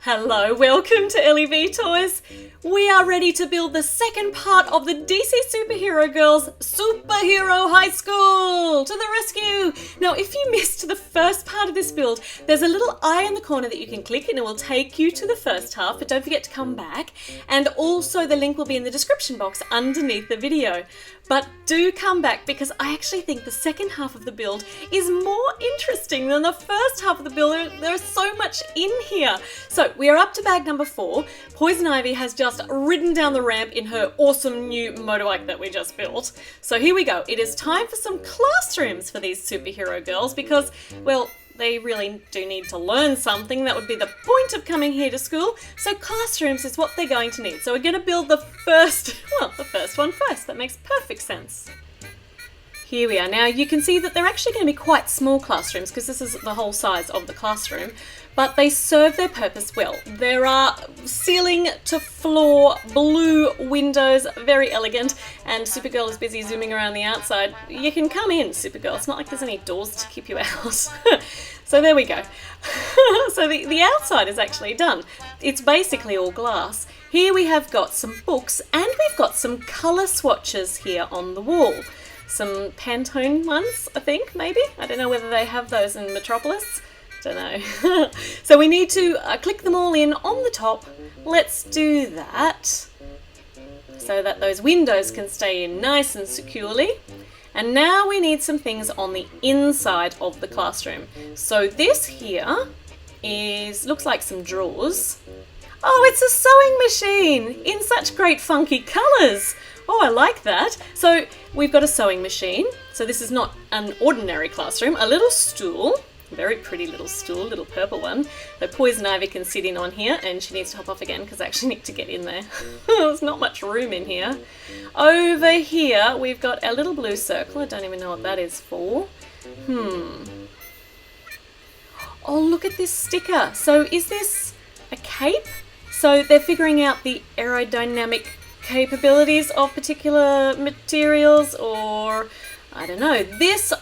Hello, welcome to LEV Toys. We are ready to build the second part of the DC Superhero Girls Superhero High School! To the rescue! Now, if you missed the first part of this build, there's a little eye in the corner that you can click and it will take you to the first half, but don't forget to come back. And also the link will be in the description box underneath the video. But do come back because I actually think the second half of the build is more interesting than the first half of the build. There's so much in here. So we are up to bag number 4. Poison Ivy has just ridden down the ramp in her awesome new motorbike that we just built. So here we go. It is time for some classrooms for these superhero girls because, well, they really do need to learn something. That would be the point of coming here to school. So classrooms is what they're going to need. So we're going to build the first one first. That makes perfect sense. Here we are. Now you can see that they're actually going to be quite small classrooms because this is the whole size of the classroom, but they serve their purpose well. There are ceiling to floor blue windows, very elegant, and Supergirl is busy zooming around the outside. You can come in, Supergirl. It's not like there's any doors to keep you out. So there we go. So the outside is actually done. It's basically all glass. Here we have got some books and we've got some colour swatches here on the wall. Some Pantone ones, I think, maybe. I don't know whether they have those in Metropolis. Don't know. So we need to click them all in on the top. Let's do that so that those windows can stay in nice and securely. And now we need some things on the inside of the classroom. So this here looks like some drawers. Oh, it's a sewing machine in such great funky colours. Oh, I like that. So we've got a sewing machine. So this is not an ordinary classroom. A little stool, very pretty little stool, little purple one that Poison Ivy can sit in on here, and she needs to hop off again because I actually need to get in there. There's not much room in here. Over here we've got a little blue circle. I don't even know what that is for. Oh, look at this sticker. So is this a cape? So they're figuring out the aerodynamic capabilities of particular materials, or I don't know. This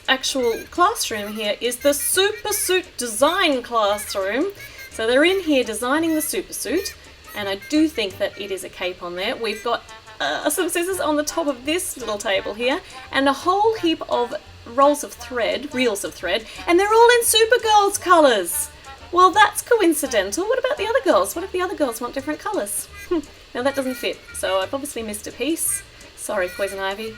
actual classroom here is the super suit design classroom. So they're in here designing the super suit, and I do think that it is a cape on there. We've got some scissors on the top of this little table here, and a whole heap of reels of thread, and they're all in Supergirl's colours. Well, that's coincidental. What about the other girls? What if the other girls want different colours? Now that doesn't fit, so I've obviously missed a piece. Sorry, Poison Ivy.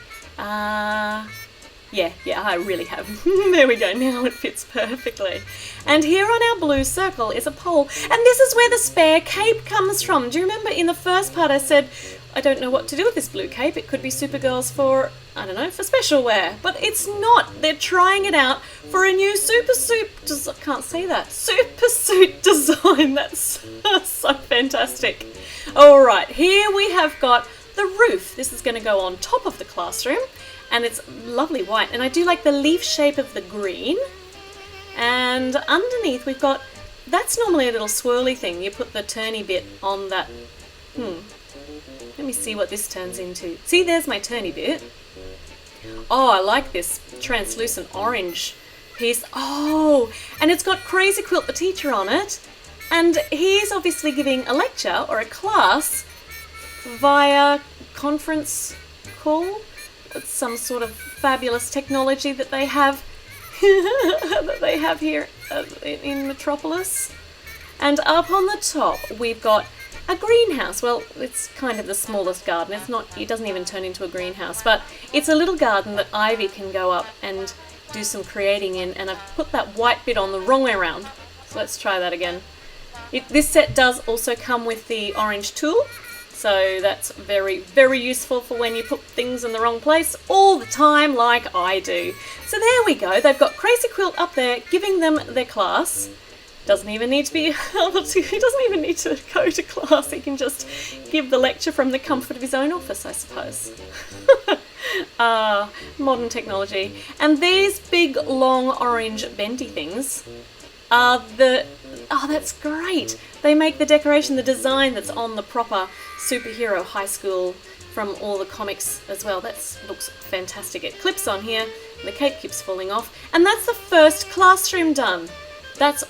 Yeah, I really have. There we go, now it fits perfectly. And here on our blue circle is a pole, and this is where the spare cape comes from. Do you remember in the first part I said, I don't know what to do with this blue cape. It could be Supergirl's for, I don't know, for special wear. But it's not. They're trying it out for a new super suit design. That's so fantastic. All right, here we have got the roof. This is going to go on top of the classroom, and it's lovely white. And I do like the leaf shape of the green. And underneath we've got, that's normally a little swirly thing. You put the turny bit on that. Let me see what this turns into. See, there's my turny bit. Oh, I like this translucent orange piece. Oh, and it's got Crazy Quilt the teacher on it. And he's obviously giving a lecture or a class via conference call. It's some sort of fabulous technology that they have here in Metropolis. And up on the top we've got a greenhouse. Well, it's kind of the smallest garden. It doesn't even turn into a greenhouse, but it's a little garden that Ivy can go up and do some creating in, and I've put that white bit on the wrong way around. So let's try that again. This set does also come with the orange tool, so that's very, very useful for when you put things in the wrong place all the time like I do. So there we go. They've got Crazy Quilt up there giving them their class. Doesn't even need to be, he doesn't even need to go to class. He can just give the lecture from the comfort of his own office, I suppose. Modern technology. And these big, long, orange bendy things are that's great. They make the decoration, the design that's on the proper superhero high school from all the comics as well. That looks fantastic. It clips on here, and the cape keeps falling off. And that's the first classroom done. That's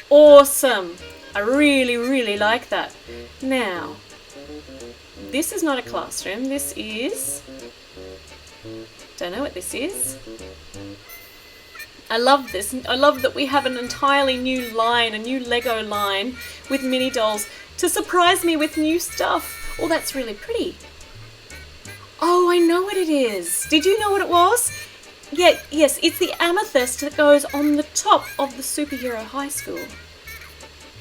awesome. I really, really like that. Now, this is not a classroom. This is... don't know what this is. I love this. I love that we have an entirely new line, a new Lego line with mini dolls to surprise me with new stuff. Oh, that's really pretty. Oh, I know what it is. Did you know what it was? Yeah, yes, it's the amethyst that goes on the top of the superhero high school.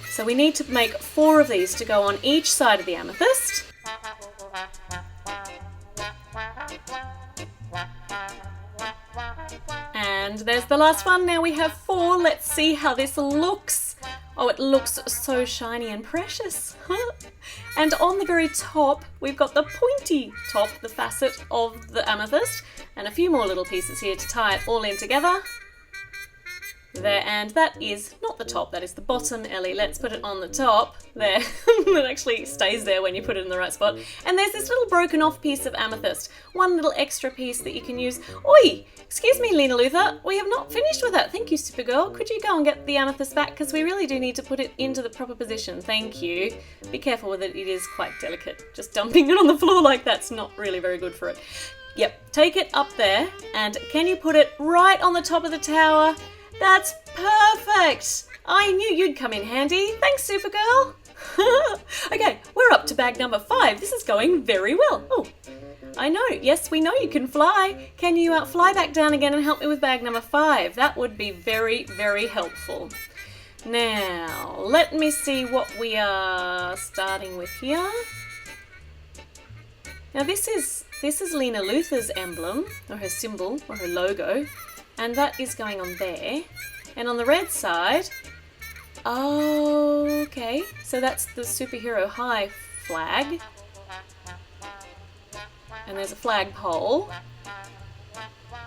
So we need to make 4 of these to go on each side of the amethyst. And there's the last one. Now we have 4. Let's see how this looks. Oh, it looks so shiny and precious. And on the very top, we've got the pointy top, the facet of the amethyst, and a few more little pieces here to tie it all in together. There, and that is not the top, that is the bottom, Ellie. Let's put it on the top. There. It actually stays there when you put it in the right spot. And there's this little broken off piece of amethyst. One little extra piece that you can use. Oi! Excuse me, Lena Luthor. We have not finished with that. Thank you, Supergirl. Could you go and get the amethyst back? Because we really do need to put it into the proper position. Thank you. Be careful with it. It is quite delicate. Just dumping it on the floor like that's not really very good for it. Yep. Take it up there. And can you put it right on the top of the tower? That's perfect! I knew you'd come in handy. Thanks, Supergirl. Okay, we're up to bag number 5. This is going very well. Oh, I know. Yes, we know you can fly. Can you fly back down again and help me with bag number 5? That would be very, very helpful. Now, let me see what we are starting with here. Now, this is Lena Luthor's emblem, or her symbol, or her logo. And that is going on there. And on the red side, oh, okay, so that's the superhero high flag. And there's a flagpole.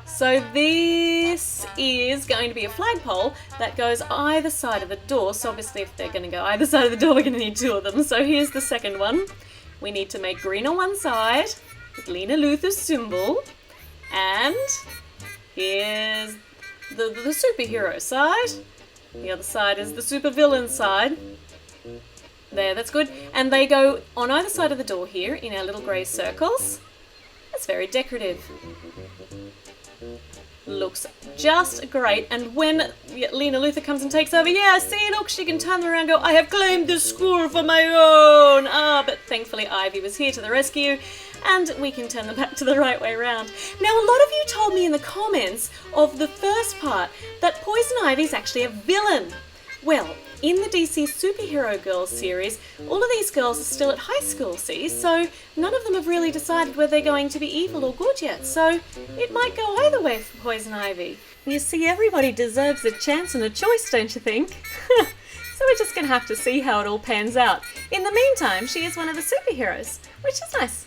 So this is going to be a flagpole that goes either side of the door. So obviously if they're going to go either side of the door, we're going to need 2 of them. So here's the second one. We need to make green on one side with Lena Luthor's symbol. And here's the superhero side. The other side is the supervillain side. There, that's good. And they go on either side of the door here in our little grey circles. That's very decorative. Looks just great. And when Lena Luthor comes and takes over, yeah, see, look, she can turn around and go, I have claimed this school for my own. But thankfully Ivy was here to the rescue. And we can turn them back to the right way around. Now, a lot of you told me in the comments of the first part that Poison Ivy is actually a villain. Well, in the DC Superhero Girls series, all of these girls are still at high school, see? So none of them have really decided whether they're going to be evil or good yet. So it might go either way for Poison Ivy. You see, everybody deserves a chance and a choice, don't you think? So we're just going to have to see how it all pans out. In the meantime, she is one of the superheroes, which is nice.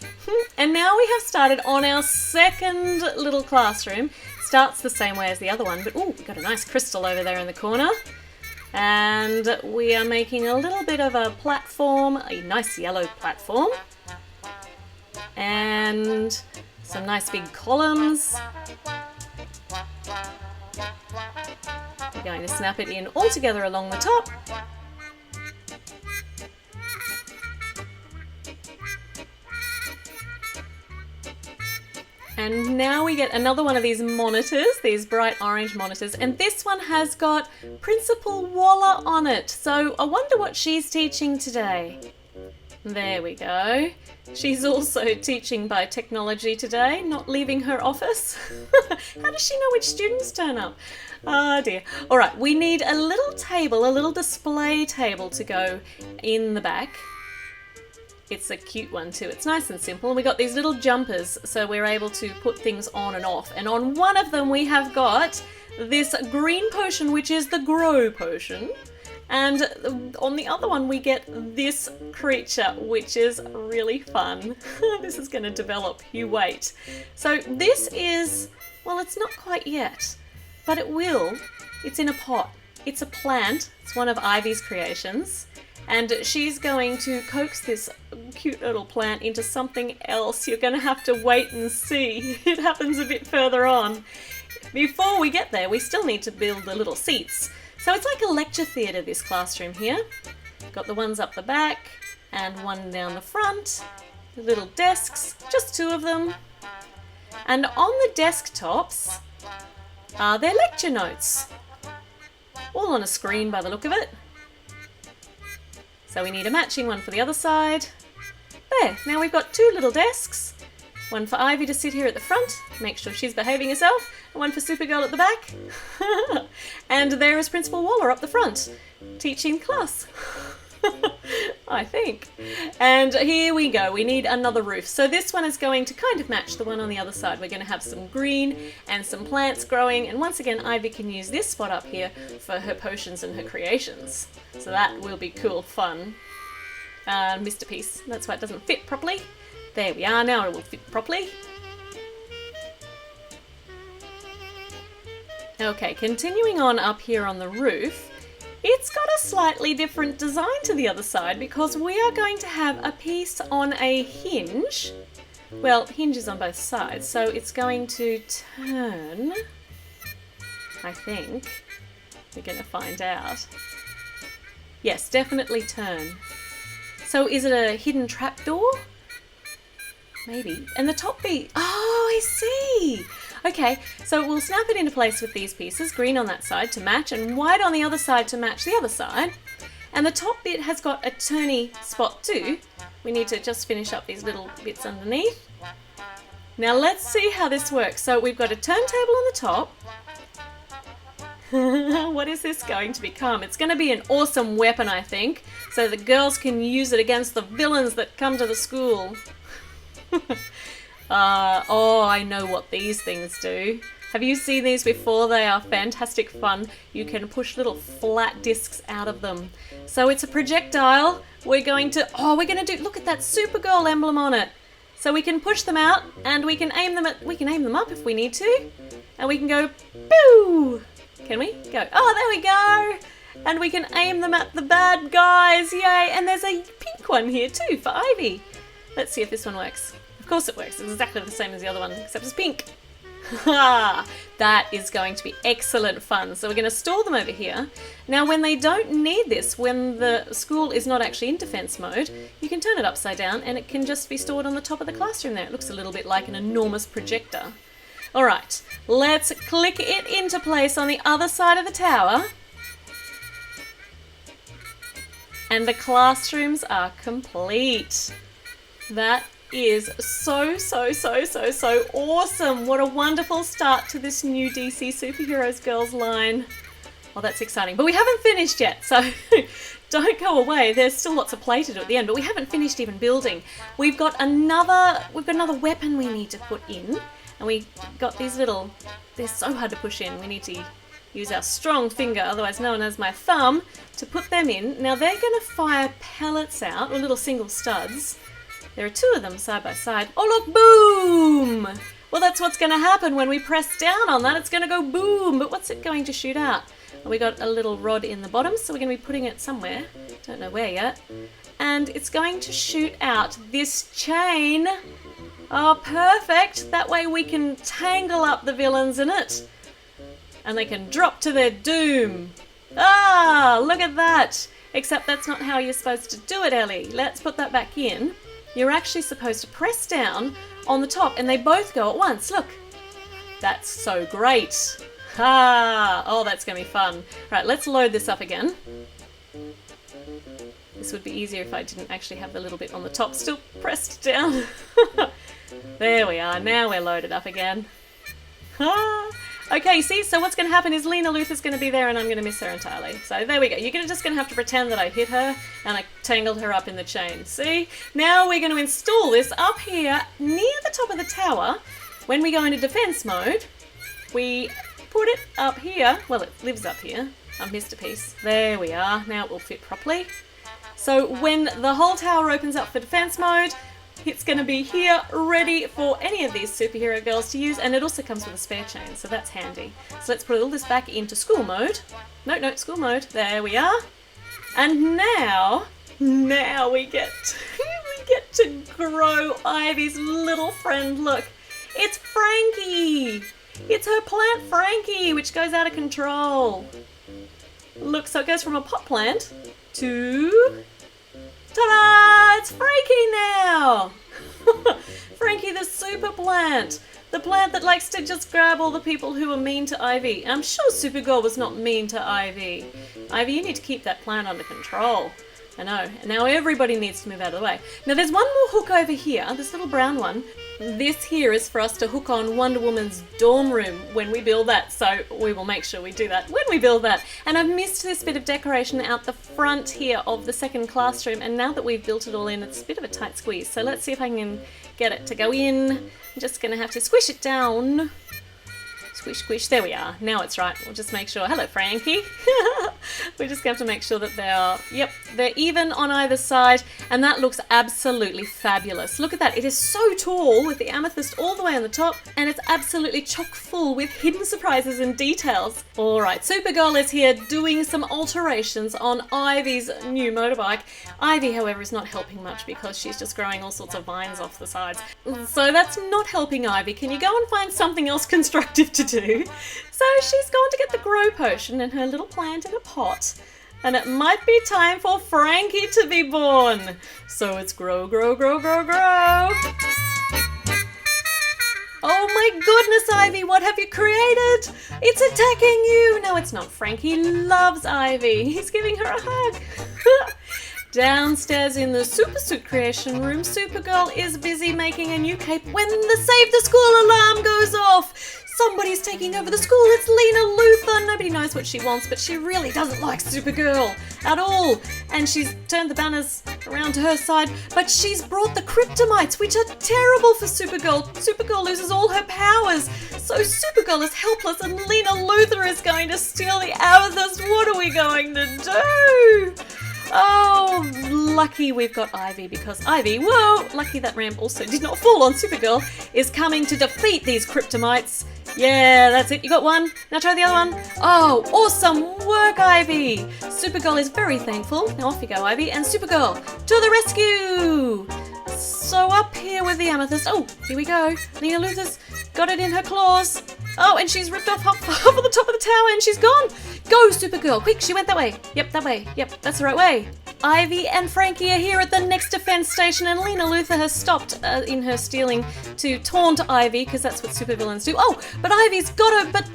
And now we have started on our second little classroom. Starts the same way as the other one, but ooh, we've got a nice crystal over there in the corner. And we are making a little bit of a platform, a nice yellow platform. And some nice big columns. We're going to snap it in all together along the top. And now we get another one of these monitors, these bright orange monitors, and this one has got Principal Waller on it. So I wonder what she's teaching today. There we go. She's also teaching by technology today, not leaving her office. How does she know which students turn up? Oh dear. All right, we need a little table, a little display table to go in the back. It's a cute one too. It's nice and simple. We got these little jumpers, so we're able to put things on and off. And on one of them we have got this green potion, which is the Grow potion. And on the other one we get this creature, which is really fun. This is going to develop, you wait. So this is, well, it's not quite yet, but it will. It's in a pot. It's a plant. It's one of Ivy's creations. And she's going to coax this cute little plant into something else. You're going to have to wait and see. It happens a bit further on. Before we get there, we still need to build the little seats. So it's like a lecture theatre, this classroom here. Got the ones up the back and one down the front. The little desks, just 2 of them. And on the desktops are their lecture notes. All on a screen by the look of it. So we need a matching one for the other side. There, now we've got 2 little desks. One for Ivy to sit here at the front, make sure she's behaving herself, and one for Supergirl at the back. And there is Principal Waller up the front, teaching class. I think. And here we go, we need another roof. So this one is going to kind of match the one on the other side. We're going to have some green and some plants growing, and once again Ivy can use this spot up here for her potions and her creations. So that will be cool fun. Missed a piece, that's why it doesn't fit properly. There we are, now it will fit properly. Okay, continuing on up here on the roof, it's got a slightly different design to the other side because we are going to have a piece on a hinge. Well, hinges on both sides, so it's going to turn, I think. We're going to find out. Yes, definitely turn. So is it a hidden trapdoor? Maybe. And the top bit, oh, I see. Okay, so we'll snap it into place with these pieces, green on that side to match and white on the other side to match the other side. And the top bit has got a turny spot too. We need to just finish up these little bits underneath. Now let's see how this works. So we've got a turntable on the top. What is this going to become? It's going to be an awesome weapon, I think, so the girls can use it against the villains that come to the school. Oh, I know what these things do. Have you seen these before? They are fantastic fun. You can push little flat discs out of them. So it's a projectile. We're going to do, look at that Supergirl emblem on it. So we can push them out and we can aim them up if we need to. And we can go, boo! Can we? Go, oh, there we go! And we can aim them at the bad guys, yay! And there's a pink one here too for Ivy. Let's see if this one works. Of course it works, it's exactly the same as the other one, except it's pink. That is going to be excellent fun. So we're going to store them over here. Now when they don't need this, when the school is not actually in defense mode, you can turn it upside down and it can just be stored on the top of the classroom there. It looks a little bit like an enormous projector. Alright, let's click it into place on the other side of the tower. And the classrooms are complete. That is so awesome. What a wonderful start to this new DC Superheroes Girls line. Oh, that's exciting. But we haven't finished yet, so don't go away. There's still lots of play to do at the end, but we haven't finished even building. We've got another weapon we need to put in. And we got these little, they're so hard to push in. We need to use our strong finger, otherwise known as my thumb, to put them in. Now they're going to fire pellets out, or little single studs. There are 2 of them side by side. Oh look, boom! Well, that's what's going to happen when we press down on that. It's going to go boom, but what's it going to shoot out? Well, we got a little rod in the bottom, so we're going to be putting it somewhere. Don't know where yet. And it's going to shoot out this chain. Oh, perfect. That way we can tangle up the villains in it. And they can drop to their doom. Ah, look at that. Except that's not how you're supposed to do it, Ellie. Let's put that back in. You're actually supposed to press down on the top and they both go at once. Look. That's so great. Ah, oh, that's going to be fun. Right, let's load this up again. This would be easier if I didn't actually have the little bit on the top still pressed down. There we are, now we're loaded up again. Okay, see, so what's going to happen is Lena Luthor's going to be there and I'm going to miss her entirely. So there we go, you're just going to have to pretend that I hit her and I tangled her up in the chain. See, now we're going to install this up here near the top of the tower. When we go into defense mode, we put it up here. Well, it lives up here. I've missed a piece. There we are, now it will fit properly. So when the whole tower opens up for defense mode, it's going to be here ready for any of these superhero girls to use, and it also comes with a spare chain, so that's handy. So let's put all this back into school mode. No, school mode. There we are. And now we get to grow Ivy's little friend. Look, it's Frankie. It's her plant Frankie, which goes out of control. Look, so it goes from a pot plant 2. Ta-da! It's Frankie now! Frankie the super plant. The plant that likes to just grab all the people who are mean to Ivy. I'm sure Supergirl was not mean to Ivy. Ivy, you need to keep that plant under control. I know. Now everybody needs to move out of the way. Now there's one more hook over here, this little brown one. This here is for us to hook on Wonder Woman's dorm room when we build that, so we will make sure we do that when we build that. And I've missed this bit of decoration out the front here of the second classroom, and now that we've built it all in, it's a bit of a tight squeeze. So let's see if I can get it to go in. I'm just going to have to squish it down. Squish, squish, there we are. Now it's right. We'll just make sure. Hello, Frankie. We're just going to have to make sure that they're even on either side, and that looks absolutely fabulous. Look at that. It is so tall with the amethyst all the way on the top, and it's absolutely chock full with hidden surprises and details. All right, Supergirl is here doing some alterations on Ivy's new motorbike. Ivy, however, is not helping much because she's just growing all sorts of vines off the sides. So that's not helping Ivy. Can you go and find something else constructive to do? So she's gone to get the grow potion and her little plant in a pot. And it might be time for Frankie to be born. So it's grow, grow, grow, grow, grow. Oh my goodness, Ivy, what have you created? It's attacking you. No, it's not. Frankie loves Ivy. He's giving her a hug. Downstairs in the supersuit creation room, Supergirl is busy making a new cape when the Save the School alarm goes off. Somebody's taking over the school. It's Lena Luthor. Nobody knows what she wants, but she really doesn't like Supergirl at all. And she's turned the banners around to her side, but she's brought the kryptonites, which are terrible for Supergirl. Supergirl loses all her powers. So Supergirl is helpless and Lena Luthor is going to steal the amethyst. What are we going to do? Oh, lucky we've got Ivy, because Ivy, whoa, lucky that ramp also did not fall on Supergirl, is coming to defeat these kryptonites. Yeah, that's it. You got one. Now try the other one. Oh, awesome work, Ivy. Supergirl is very thankful. Now off you go, Ivy. And Supergirl, to the rescue. So up here with the amethyst. Oh, here we go. Lena Luthor's got it in her claws. Oh, and she's ripped off half of the top of the tower and she's gone. Go, Supergirl. Quick, she went that way. Yep, that way. Yep, that's the right way. Ivy and Frankie are here at the next defense station, and Lena Luthor has stopped in her stealing to taunt Ivy, because that's what supervillains do. Oh, but Ivy's got it, but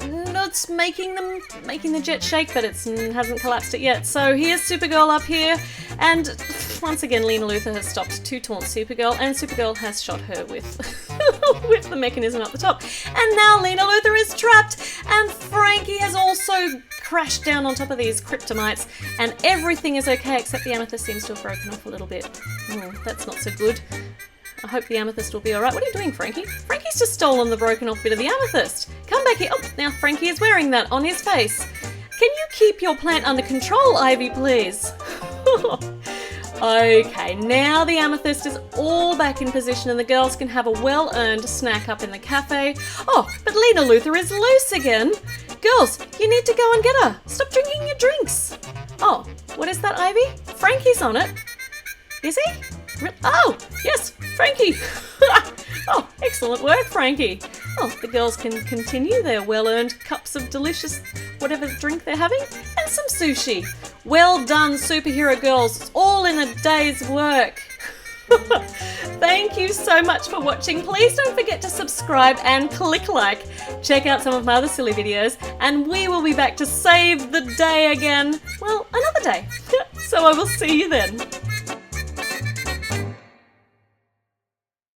it's making the jet shake, but it hasn't collapsed it yet. So here's Supergirl up here, and once again Lena Luthor has stopped to taunt Supergirl, and Supergirl has shot her with with the mechanism up the top. And now Lena Luthor is trapped, and Frankie has also crashed down on top of these kryptonites, and everything is okay except the amethyst seems to have broken off a little bit. That's not so good. I hope the amethyst will be alright. What are you doing, Frankie? Frankie's just stolen the broken off bit of the amethyst. Come back here. Oh, now Frankie is wearing that on his face. Can you keep your plant under control, Ivy, please? Okay, now the amethyst is all back in position and the girls can have a well-earned snack up in the cafe. Oh, but Lena Luthor is loose again. Girls, you need to go and get her. Stop drinking your drinks. Oh, what is that, Ivy? Frankie's on it. Is he? Oh, yes, Frankie. Oh, excellent work, Frankie. Oh, the girls can continue their well-earned cups of delicious whatever drink they're having, and some sushi. Well done, superhero girls. It's all in a day's work. Thank you so much for watching. Please don't forget to subscribe and click like. Check out some of my other silly videos, and we will be back to save the day again. Well, another day. So I will see you then.